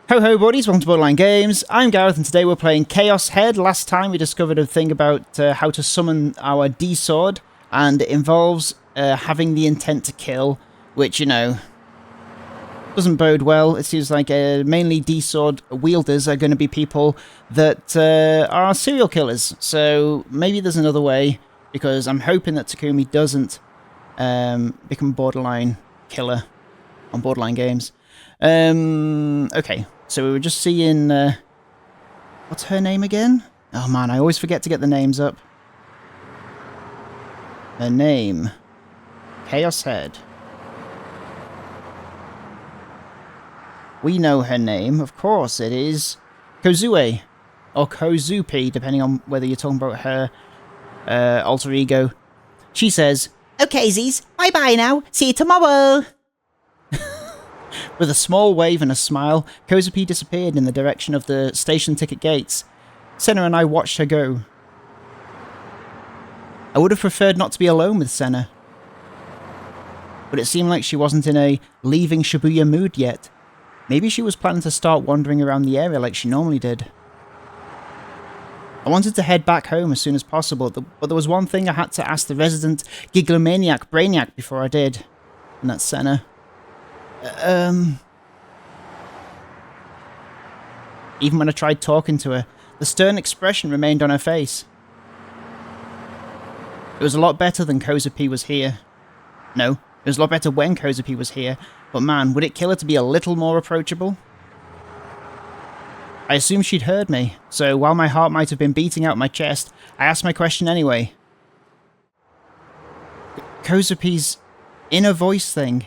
Ho ho buddies, welcome to Borderline Games. I'm Gareth and today we're playing Chaos Head. Last time we discovered a thing about how to summon our D-Sword, and it involves having the intent to kill, which, you know, doesn't bode well. It seems like mainly D-Sword wielders are going to be people that are serial killers, so maybe there's another way, because I'm hoping that Takumi doesn't become a Borderline killer on Borderline Games. Okay. So we were just seeing, what's her name again? Oh man, I always forget to get the names up. Her name. Chaos Head. We know her name, of course, it is Kozue. Or Kozupi, depending on whether you're talking about her alter ego. She says, "Okay, Z's, bye-bye now, see you tomorrow." With a small wave and a smile, Kozupi disappeared in the direction of the station ticket gates. Senna and I watched her go. I would have preferred not to be alone with Senna, but it seemed like she wasn't in a leaving Shibuya mood yet. Maybe she was planning to start wandering around the area like she normally did. I wanted to head back home as soon as possible, but there was one thing I had to ask the resident Giglomaniac Brainiac before I did, and that's Senna. Even when I tried talking to her, the stern expression remained on her face. It was a lot better than Kozupi was here. No, it was a lot better when Kozupi was here, but man, would it kill her to be a little more approachable? I assumed she'd heard me, so while my heart might have been beating out my chest, I asked my question anyway. Kozupi's inner voice thing.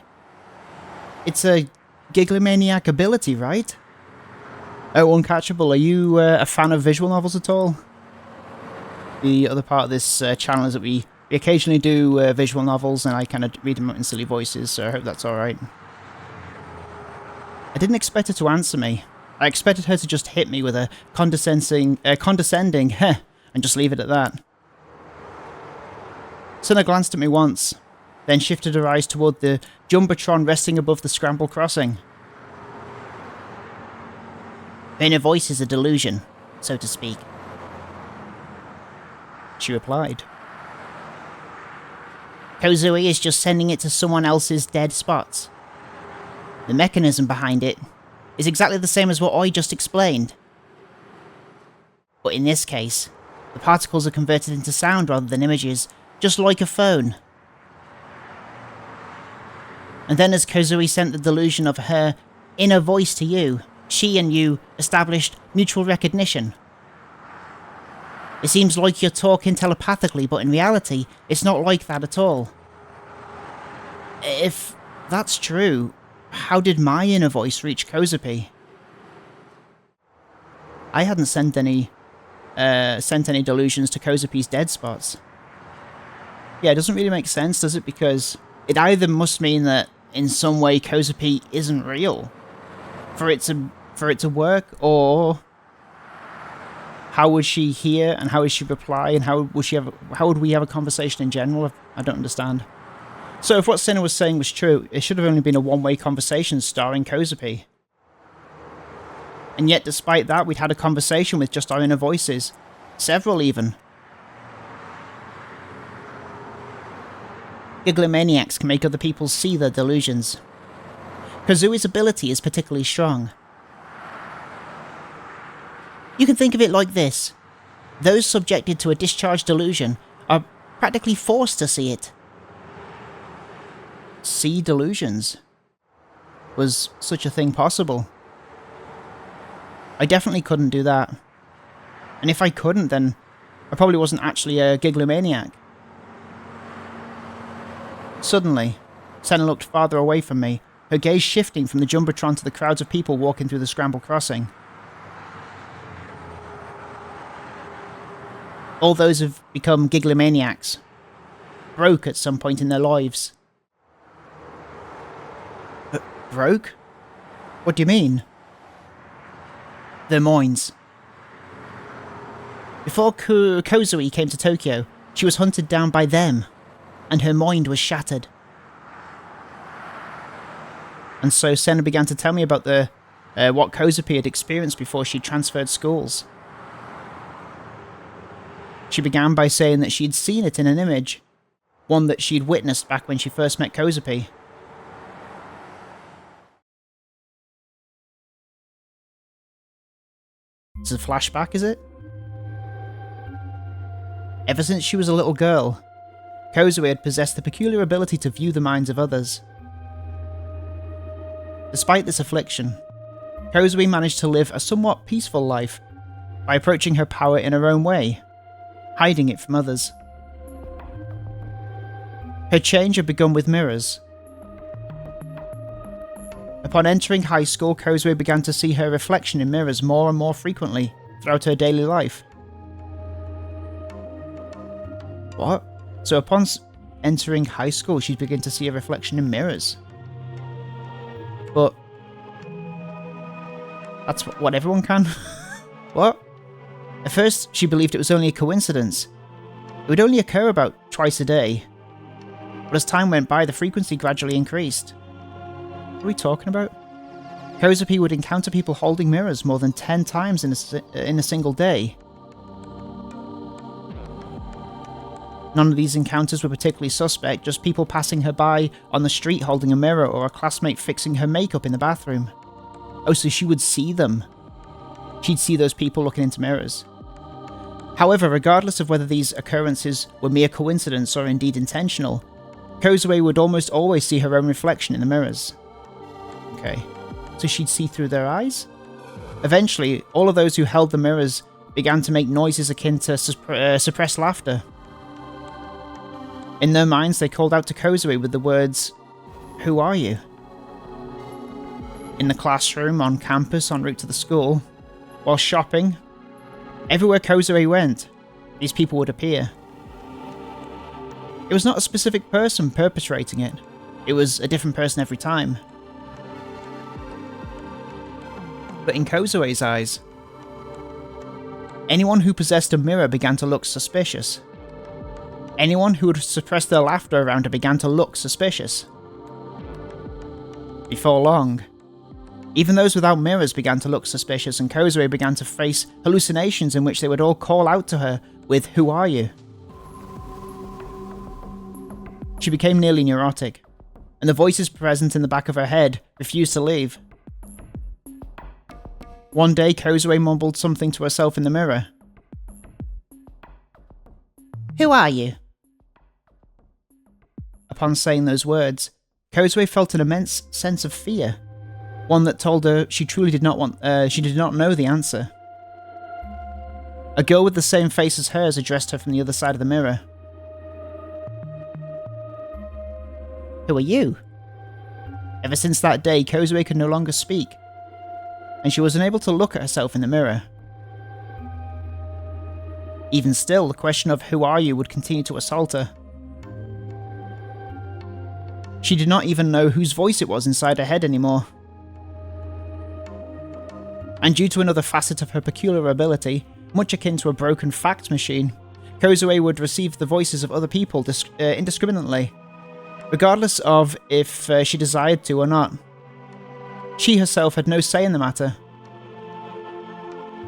It's a Giglomaniac ability, right? Oh, Uncatchable, are you a fan of visual novels at all? The other part of this channel is that we occasionally do visual novels, and I kind of read them out in silly voices, so I hope that's alright. I didn't expect her to answer me. I expected her to just hit me with a condescending heh, and just leave it at that. Senna glanced at me once, then shifted her eyes toward the Jumbotron resting above the scramble crossing. Her inner voice is a delusion, so to speak, she replied. Kozue is just sending it to someone else's dead spots. The mechanism behind it is exactly the same as what I just explained. But in this case, the particles are converted into sound rather than images, just like a phone. And then as Kozue sent the delusion of her inner voice to you, she and you established mutual recognition. It seems like you're talking telepathically, but in reality, it's not like that at all. If that's true, how did my inner voice reach Kozupi? I hadn't sent any delusions to Kozupi's dead spots. Yeah, it doesn't really make sense, does it? Because it either must mean that in some way Kozupi isn't real for it to work, or how would she hear and how would she reply and how would we have a conversation in general? I don't understand. So if what Senna was saying was true, it should have only been a one-way conversation starring Kozupi. And yet despite that, we'd had a conversation with just our inner voices. Several even. Giglomaniacs can make other people see their delusions. Kozue's ability is particularly strong. You can think of it like this. Those subjected to a discharged delusion are practically forced to see it. See delusions? Was such a thing possible? I definitely couldn't do that. And if I couldn't, then I probably wasn't actually a Giglomaniac. Suddenly, Senna looked farther away from me, her gaze shifting from the Jumbotron to the crowds of people walking through the scramble crossing. All those have become Giglomaniacs. Broke at some point in their lives. Broke? What do you mean? Their minds. Before Kozue came to Tokyo, she was hunted down by them, and her mind was shattered. And so Senna began to tell me about the what Kozupi had experienced before she transferred schools. She began by saying that she'd seen it in an image, one that she'd witnessed back when she first met Kozupi. It's a flashback, is it? Ever since she was a little girl, Kozupi had possessed the peculiar ability to view the minds of others. Despite this affliction, Kozupi managed to live a somewhat peaceful life by approaching her power in her own way, hiding it from others. Her change had begun with mirrors. Upon entering high school, Kozupi began to see her reflection in mirrors more and more frequently throughout her daily life. What? So upon entering high school, she'd begin to see a reflection in mirrors? But that's what everyone can? What? At first, she believed it was only a coincidence. It would only occur about twice a day. But as time went by, the frequency gradually increased. What are we talking about? Kozupi would encounter people holding mirrors more than 10 times in a single day. None of these encounters were particularly suspect, just people passing her by on the street holding a mirror, or a classmate fixing her makeup in the bathroom. Oh, so she would see them. She'd see those people looking into mirrors. However, regardless of whether these occurrences were mere coincidence or indeed intentional, Kozupi would almost always see her own reflection in the mirrors. Okay, so she'd see through their eyes? Eventually, all of those who held the mirrors began to make noises akin to suppressed laughter. In their minds, they called out to Kozupi with the words, "Who are you?" In the classroom, on campus, en route to the school, while shopping, everywhere Kozupi went, these people would appear. It was not a specific person perpetrating it. It was a different person every time. But in Kozupi's eyes, anyone who possessed a mirror began to look suspicious. Anyone who would suppress their laughter around her began to look suspicious. Before long, even those without mirrors began to look suspicious, and Kozupi began to face hallucinations in which they would all call out to her with, "Who are you?" She became nearly neurotic, and the voices present in the back of her head refused to leave. One day, Kozupi mumbled something to herself in the mirror. "Who are you?" Upon saying those words, Kozupi felt an immense sense of fear, one that told her she truly did not know the answer. A girl with the same face as hers addressed her from the other side of the mirror. "Who are you?" Ever since that day, Kozupi could no longer speak, and she was unable to look at herself in the mirror. Even still, the question of "Who are you?" would continue to assault her. She did not even know whose voice it was inside her head anymore. And due to another facet of her peculiar ability, much akin to a broken fax machine, Kozupi would receive the voices of other people indiscriminately, regardless of if she desired to or not. She herself had no say in the matter,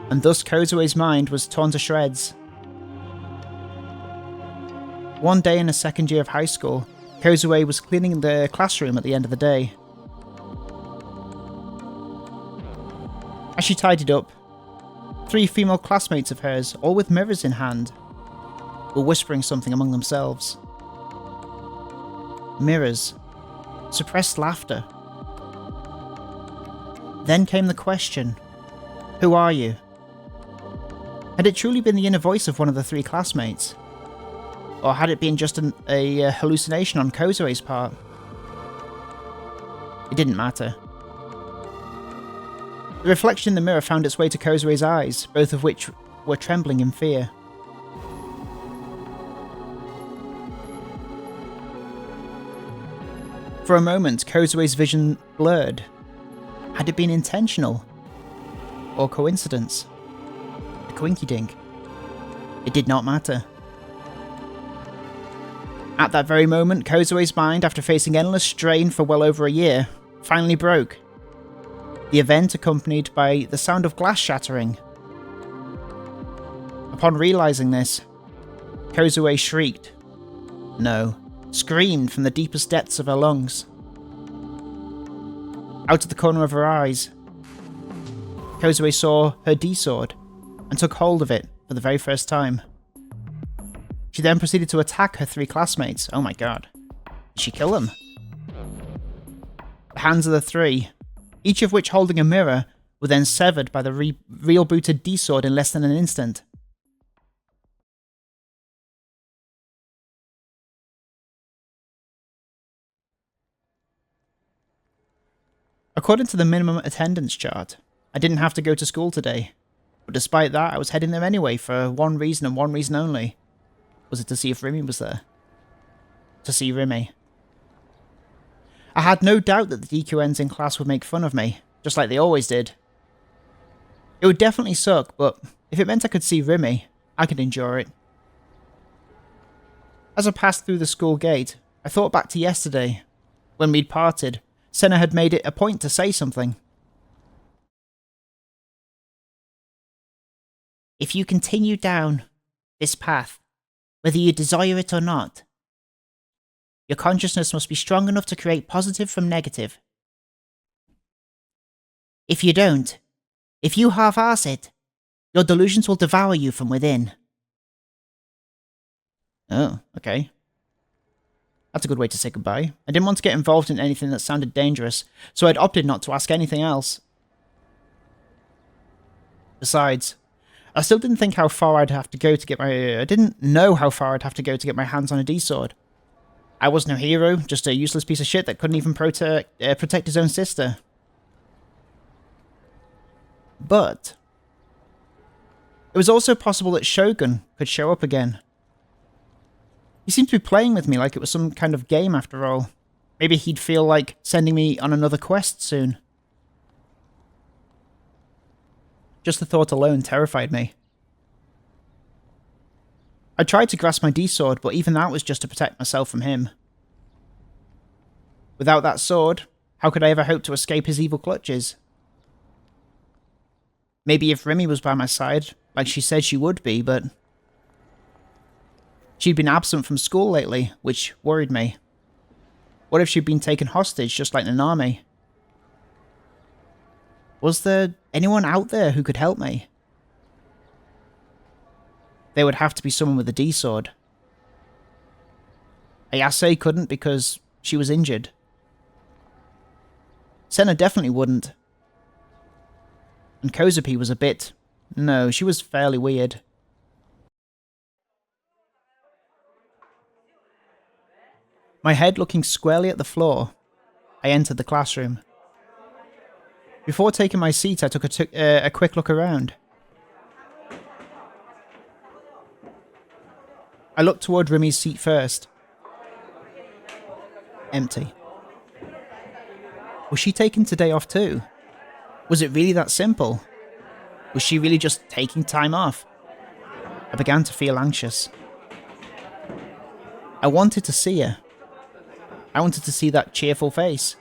and thus Kozupi's mind was torn to shreds. One day in the second year of high school, Kozupi was cleaning the classroom at the end of the day. As she tidied up, 3 female classmates of hers, all with mirrors in hand, were whispering something among themselves. Mirrors. Suppressed laughter. Then came the question, "Who are you?" Had it truly been the inner voice of one of the 3 classmates? Or had it been just a hallucination on Kozupi's part? It didn't matter. The reflection in the mirror found its way to Kozupi's eyes, both of which were trembling in fear. For a moment, Kozupi's vision blurred. Had it been intentional? Or coincidence? A coinky-dink? It did not matter. At that very moment, Kozupi's mind, after facing endless strain for well over a year, finally broke. the event accompanied by the sound of glass shattering. Upon realizing this, Kozue shrieked. No, screamed from the deepest depths of her lungs. Out of the corner of her eyes, Kozue saw her D-sword and took hold of it for the very first time. She then proceeded to attack her 3 classmates. Oh my god. Did she kill them? The hands of the 3, each of which holding a mirror, were then severed by the rebooted D-sword in less than an instant. According to the minimum attendance chart, I didn't have to go to school today, but despite that I was heading there anyway for one reason and one reason only. Was it to see if Remy was there? To see Remy. I had no doubt that the DQNs in class would make fun of me, just like they always did. It would definitely suck, but if it meant I could see Remy, I could endure it. As I passed through the school gate, I thought back to yesterday. When we'd parted, Senna had made it a point to say something. If you continue down this path, whether you desire it or not, your consciousness must be strong enough to create positive from negative. If you don't, if you half-arse it, your delusions will devour you from within. Oh, okay. That's a good way to say goodbye. I didn't want to get involved in anything that sounded dangerous, so I'd opted not to ask anything else. Besides, I still didn't think how far I'd have to go to get my... I didn't know how far I'd have to go to get my hands on a D-sword. I was no hero, just a useless piece of shit that couldn't even protect his own sister. But it was also possible that Shogun could show up again. He seemed to be playing with me like it was some kind of game after all. Maybe he'd feel like sending me on another quest soon. Just the thought alone terrified me. I tried to grasp my D-sword, but even that was just to protect myself from him. Without that sword, how could I ever hope to escape his evil clutches? Maybe if Remy was by my side, like she said she would be, but... she'd been absent from school lately, which worried me. What if she'd been taken hostage, just like Nanami? Was there anyone out there who could help me? There would have to be someone with a D-sword. Ayase couldn't because she was injured. Senna definitely wouldn't. And Kozupi was a bit... no, she was fairly weird. My head looking squarely at the floor, I entered the classroom. Before taking my seat, I took a quick look around. I looked toward Remy's seat first. Empty. Was she taking today off too? Was it really that simple? Was she really just taking time off? I began to feel anxious. I wanted to see her. I wanted to see that cheerful face.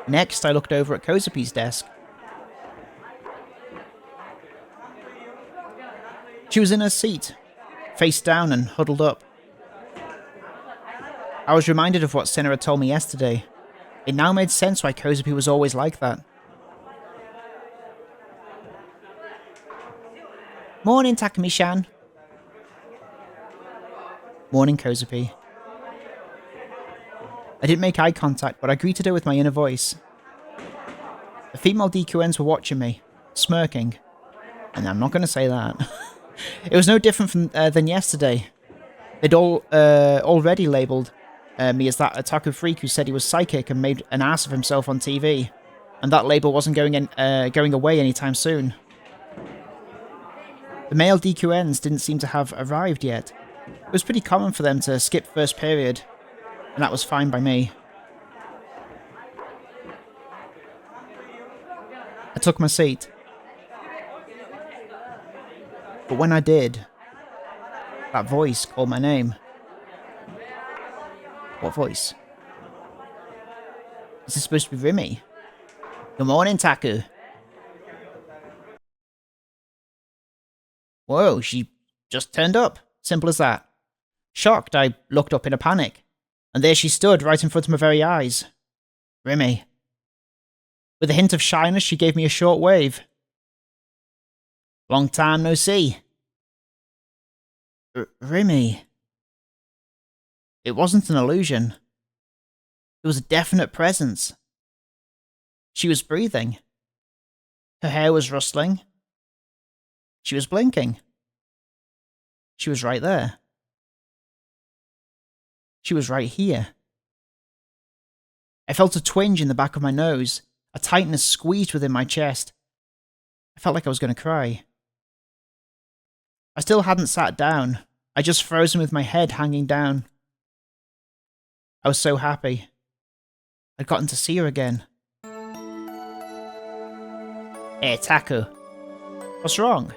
Next, I looked over at Kozupi's desk. She was in her seat, face down and huddled up. I was reminded of what Senna had told me yesterday. It now made sense why Kozupi was always like that. Morning, Takumi-chan. Morning, Kozupi. I didn't make eye contact, but I greeted her with my inner voice. The female DQNs were watching me, smirking. And I'm not going to say that. It was no different than yesterday. They'd all already labelled me as that otaku freak who said he was psychic and made an ass of himself on TV. And that label wasn't going away anytime soon. The male DQNs didn't seem to have arrived yet. It was pretty common for them to skip first period, and that was fine by me. I took my seat. But when I did, that voice called my name. What voice? Is this supposed to be Remy? Good morning, Taku. Whoa, she just turned up. Simple as that. Shocked, I looked up in a panic. And there she stood, right in front of my very eyes. Rimi. With a hint of shyness, she gave me a short wave. Long time no see. Rimi. It wasn't an illusion. It was a definite presence. She was breathing. Her hair was rustling. She was blinking. She was right there. She was right here. I felt a twinge in the back of my nose. A tightness squeezed within my chest. I felt like I was going to cry. I still hadn't sat down. I just frozen with my head hanging down. I was so happy. I'd gotten to see her again. Hey, Taku. What's wrong?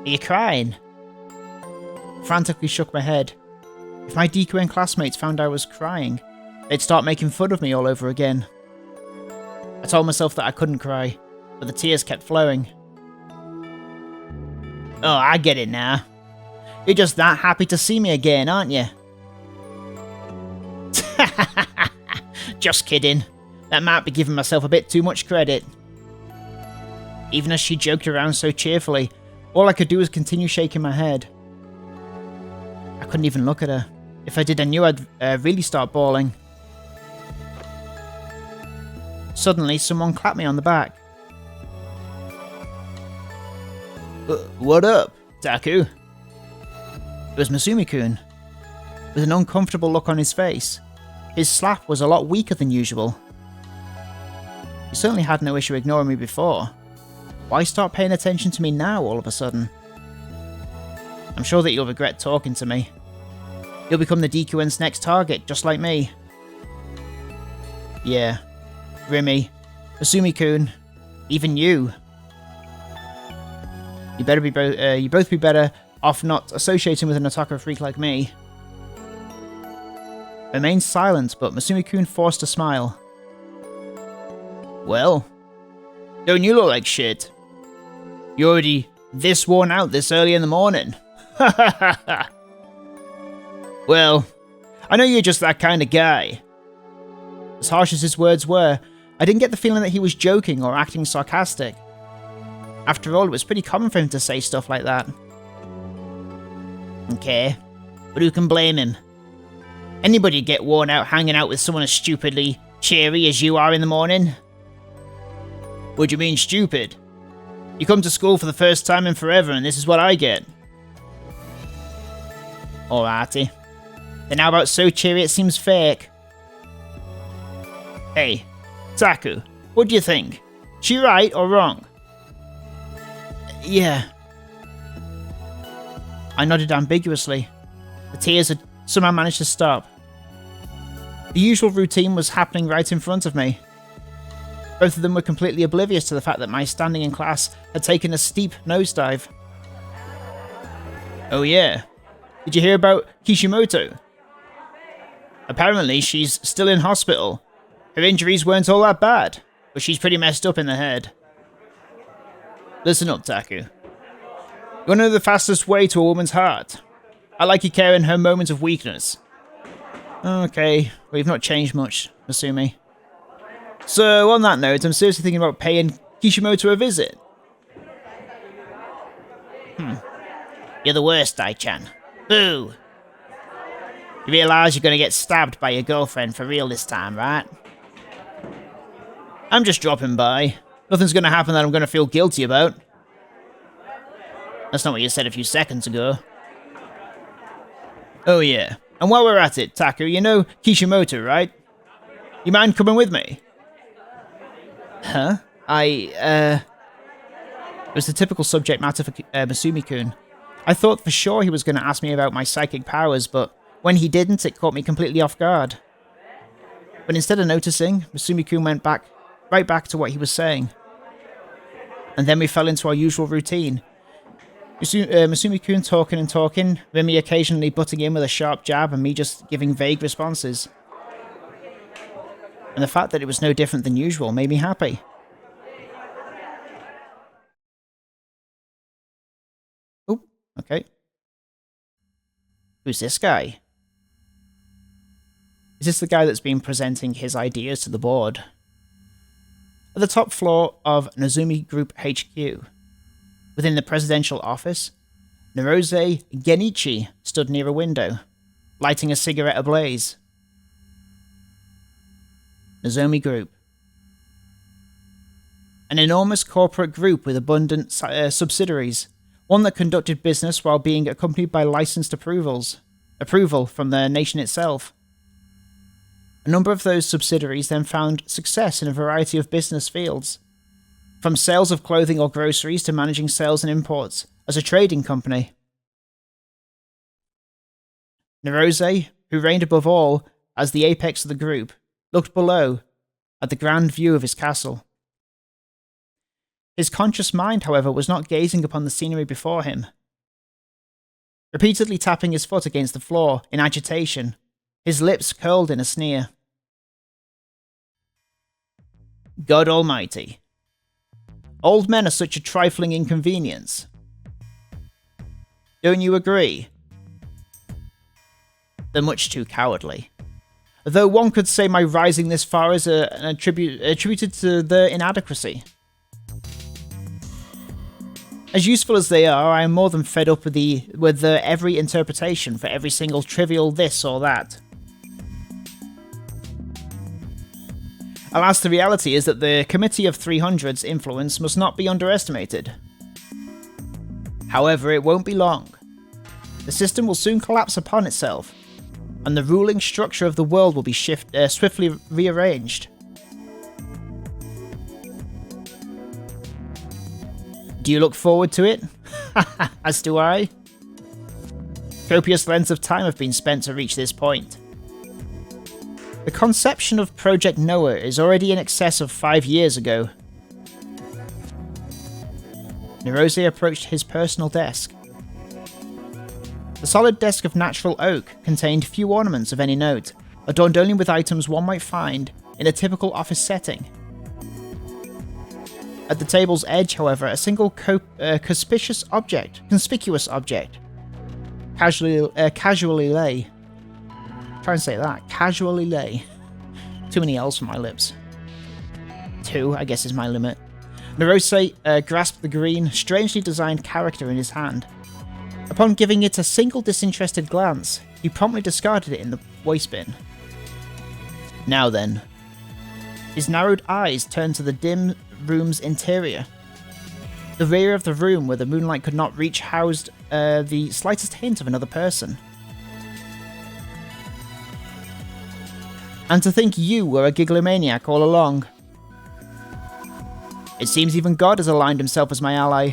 Are you crying? Frantically shook my head. If my DQN classmates found I was crying, they'd start making fun of me all over again. I told myself that I couldn't cry, but the tears kept flowing. Oh, I get it now. You're just that happy to see me again, aren't you? Just kidding. That might be giving myself a bit too much credit. Even as she joked around so cheerfully, all I could do was continue shaking my head. I couldn't even look at her. If I did, I knew I'd really start bawling. Suddenly, someone clapped me on the back. What up, Taku? It was Masumi-kun, with an uncomfortable look on his face. His slap was a lot weaker than usual. He certainly had no issue ignoring me before. Why start paying attention to me now all of a sudden? I'm sure that you'll regret talking to me. You'll become the DQN's next target, just like me. Yeah. Rimi. Masumi-kun. Even you. You both be better off not associating with an otaku freak like me. I remained silent, but Masumi-kun forced a smile. Well, don't you look like shit? You're already this worn out this early in the morning. Ha ha ha ha. Well, I know you're just that kind of guy. As harsh as his words were, I didn't get the feeling that he was joking or acting sarcastic. After all, it was pretty common for him to say stuff like that. Okay, but who can blame him? Anybody'd get worn out hanging out with someone as stupidly cheery as you are in the morning. What do you mean, stupid? You come to school for the first time in forever and this is what I get. Alrighty. Then how about so cheery it seems fake? Hey, Taku, what do you think? She right or wrong? Yeah. I nodded ambiguously. The tears had somehow managed to stop. The usual routine was happening right in front of me. Both of them were completely oblivious to the fact that my standing in class had taken a steep nosedive. Oh yeah. Did you hear about Kishimoto? Apparently she's still in hospital. Her injuries weren't all that bad, but she's pretty messed up in the head. Listen up, Taku. You wanna know the fastest way to a woman's heart? I like you care in her moments of weakness. Okay, we've not changed much, Masumi. So, on that note, I'm seriously thinking about paying Kishimoto a visit. You're the worst, Dai-chan. Boo! You realise you're gonna get stabbed by your girlfriend for real this time, right? I'm just dropping by. Nothing's gonna happen that I'm gonna feel guilty about. That's not what you said a few seconds ago. Oh yeah, and while we're at it, Taku, you know Kishimoto, right? You mind coming with me? Huh? It was the typical subject matter for Masumi-kun. I thought for sure he was going to ask me about my psychic powers, but when he didn't, it caught me completely off guard. But instead of noticing, Masumi-kun went right back to what he was saying. And then we fell into our usual routine. Masumi-kun talking and talking, Rimi occasionally butting in with a sharp jab and me just giving vague responses. and the fact that it was no different than usual made me happy. Oh, okay. Who's this guy? Is this the guy that's been presenting his ideas to the board? At the top floor of Nozomi Group HQ, within the presidential office, Norose Genichi stood near a window, lighting a cigarette ablaze. Nozomi Group. An enormous corporate group with abundant subsidiaries, one that conducted business while being accompanied by licensed approval from the nation itself. A number of those subsidiaries then found success in a variety of business fields, from sales of clothing or groceries to managing sales and imports as a trading company. Norose, who reigned above all as the apex of the group, looked below at the grand view of his castle. His conscious mind, however, was not gazing upon the scenery before him. Repeatedly tapping his foot against the floor in agitation, his lips curled in a sneer. God Almighty. Old men are such a trifling inconvenience. Don't you agree? They're much too cowardly. Though one could say my rising this far is attributed to their inadequacy. As useful as they are, I am more than fed up with every interpretation for every single trivial this or that. Alas, the reality is that the Committee of 300's influence must not be underestimated. However, it won't be long. The system will soon collapse upon itself, and the ruling structure of the world will be swiftly rearranged. Do you look forward to it? As do I. Copious lengths of time have been spent to reach this point. The conception of Project Noah is already in excess of 5 years ago. Norose approached his personal desk. The solid desk of natural oak contained few ornaments of any note, adorned only with items one might find in a typical office setting. At the table's edge, however, a single conspicuous object, casually lay. Try and say that. Casually lay. Too many L's for my lips. 2, I guess, is my limit. Norose grasped the green, strangely designed character in his hand. Upon giving it a single disinterested glance, he promptly discarded it in the waste bin. Now then. His narrowed eyes turned to the dim room's interior. The rear of the room, where the moonlight could not reach, housed the slightest hint of another person. And to think you were a giglomaniac all along. It seems even God has aligned himself as my ally.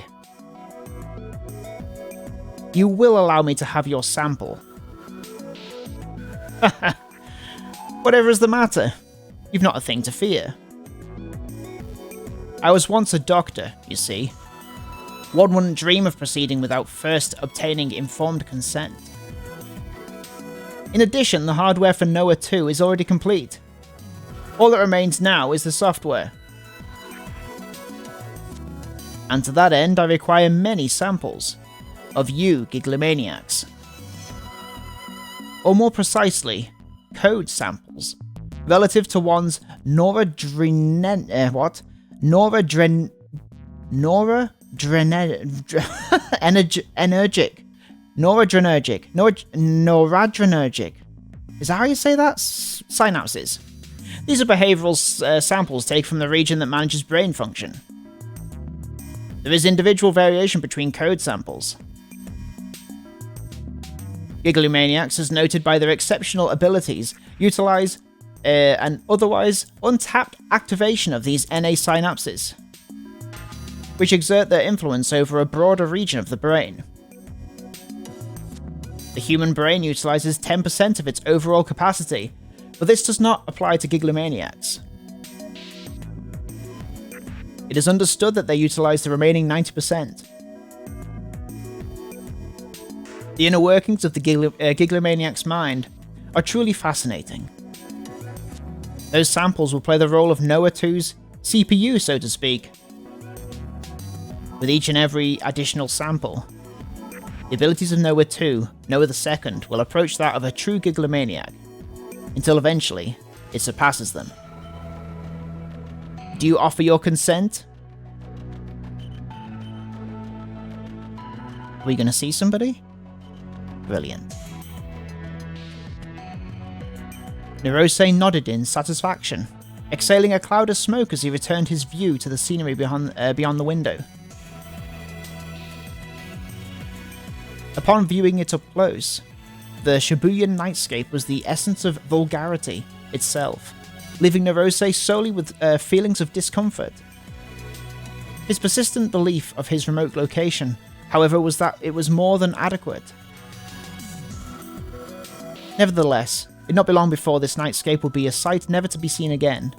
You will allow me to have your sample. Whatever is the matter? You've not a thing to fear. I was once a doctor, you see. One wouldn't dream of proceeding without first obtaining informed consent. In addition, the hardware for Noah 2 is already complete. All that remains now is the software. And to that end, I require many samples of you giglomaniacs. Or more precisely, code samples, relative to one's noradrenergic noradrenergic. Is that how you say that? Synapses. These are behavioural samples taken from the region that manages brain function. There is individual variation between code samples. Giglomaniacs, as noted by their exceptional abilities, utilize an otherwise untapped activation of these NA synapses, which exert their influence over a broader region of the brain. The human brain utilizes 10% of its overall capacity, but this does not apply to giglomaniacs. It is understood that they utilize the remaining 90%. The inner workings of the giglomaniac's mind are truly fascinating. Those samples will play the role of Noah 2's CPU, so to speak. With each and every additional sample, the abilities of Noah 2, Noah the Second, will approach that of a true Gigalomaniac, until eventually it surpasses them. Do you offer your consent? Are we going to see somebody? Brilliant. Norose nodded in satisfaction, exhaling a cloud of smoke as he returned his view to the scenery beyond the window. Upon viewing it up close, the Shibuyan nightscape was the essence of vulgarity itself, leaving Norose solely with feelings of discomfort. His persistent belief of his remote location, however, was that it was more than adequate. Nevertheless, it would not be long before this nightscape would be a sight never to be seen again.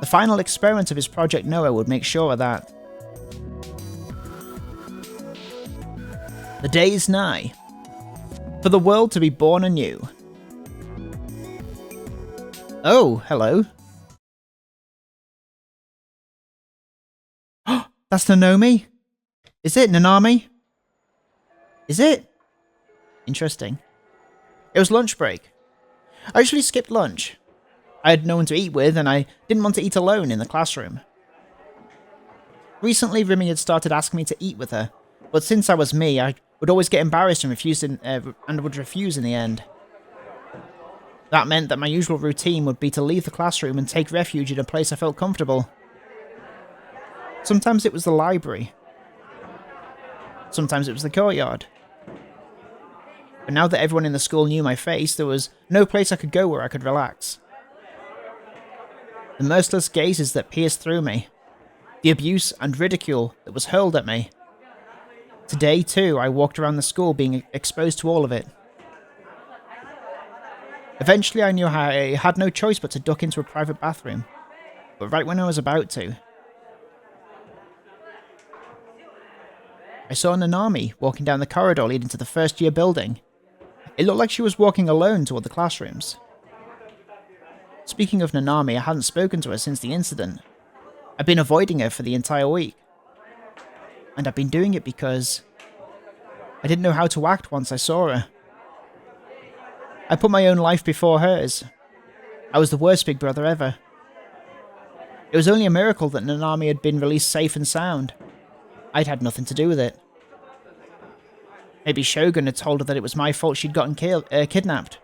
The final experiment of his Project Noah would make sure of that. The day is nigh, for the world to be born anew. Oh, hello. That's Nanami? Is it Nanami? Is it? Interesting. It was lunch break. I actually skipped lunch. I had no one to eat with, and I didn't want to eat alone in the classroom. Recently, Rimi had started asking me to eat with her, but since I was me, I would always get embarrassed and would refuse in the end. That meant that my usual routine would be to leave the classroom and take refuge in a place I felt comfortable. Sometimes it was the library. Sometimes it was the courtyard. But now that everyone in the school knew my face, there was no place I could go where I could relax. The merciless gazes that pierced through me, the abuse and ridicule that was hurled at me. Today, too, I walked around the school being exposed to all of it. Eventually, I knew I had no choice but to duck into a private bathroom, but right when I was about to, I saw Nanami walking down the corridor leading to the first year building. It looked like she was walking alone toward the classrooms. Speaking of Nanami, I hadn't spoken to her since the incident. I'd been avoiding her for the entire week. And I'd been doing it because I didn't know how to act once I saw her. I put my own life before hers. I was the worst big brother ever. It was only a miracle that Nanami had been released safe and sound. I'd had nothing to do with it. Maybe Shogun had told her that it was my fault she'd gotten kidnapped.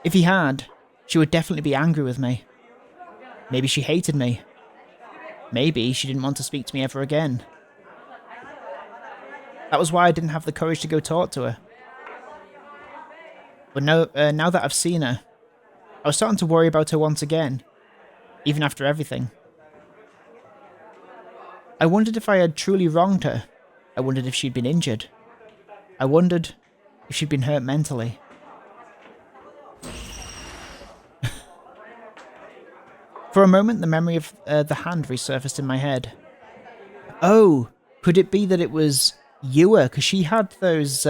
If he had, she would definitely be angry with me. Maybe she hated me. Maybe she didn't want to speak to me ever again. That was why I didn't have the courage to go talk to her. But now that I've seen her, I was starting to worry about her once again, even after everything. I wondered if I had truly wronged her. I wondered if she'd been injured. I wondered if she'd been hurt mentally. For a moment, the memory of the hand resurfaced in my head. Oh, could it be that it was Yua? Because she had those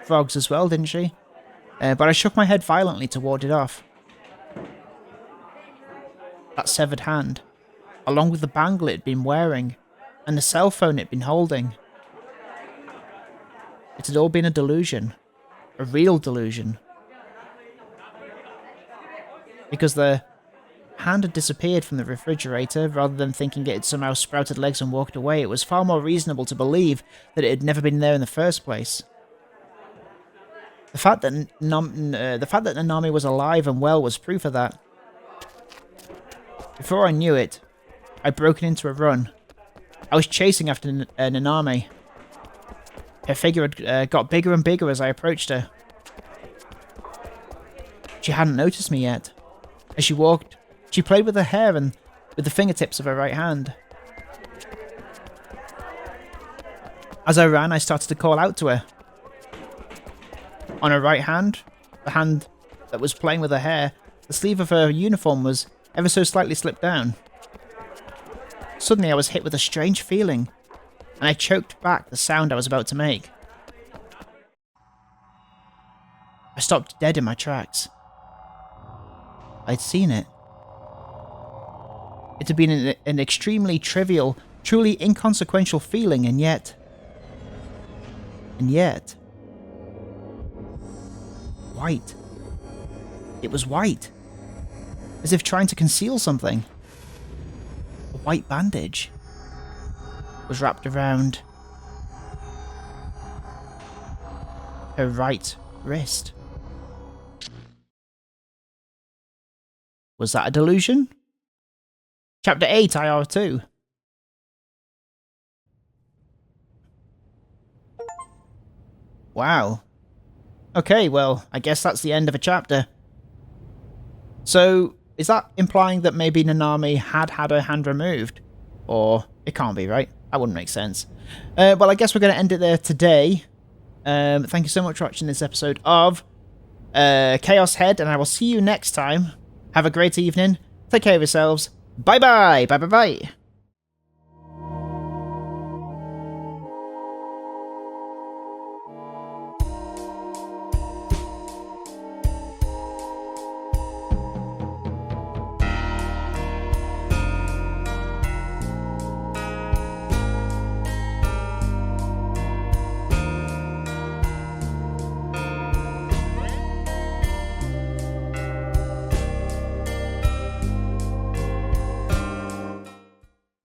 frogs as well, didn't she? But I shook my head violently to ward it off. That severed hand, along with the bangle it had been wearing, and the cell phone it had been holding. It had all been a delusion. A real delusion. Because the hand had disappeared from the refrigerator, rather than thinking it had somehow sprouted legs and walked away, it was far more reasonable to believe that it had never been there in the first place. The fact that Nanami was alive and well was proof of that. Before I knew it, I'd broken into a run. I was chasing after Nanami. Her figure had got bigger and bigger as I approached her. She hadn't noticed me yet. As she walked, she played with her hair and with the fingertips of her right hand. As I ran, I started to call out to her. On her right hand, the hand that was playing with her hair, the sleeve of her uniform was ever so slightly slipped down. Suddenly I was hit with a strange feeling, and I choked back the sound I was about to make. I stopped dead in my tracks. I'd seen it. It had been an extremely trivial, truly inconsequential feeling, and yet... White. It was white. As if trying to conceal something. A white bandage was wrapped around her right wrist. Was that a delusion? Chapter 8, IR2. Wow. Okay, well, I guess that's the end of a chapter. So, is that implying that maybe Nanami had her hand removed? Or, it can't be, right? That wouldn't make sense. Well, I guess we're going to end it there today. Thank you so much for watching this episode of Chaos Head, and I will see you next time. Have a great evening. Take care of yourselves. Bye-bye. Bye-bye-bye.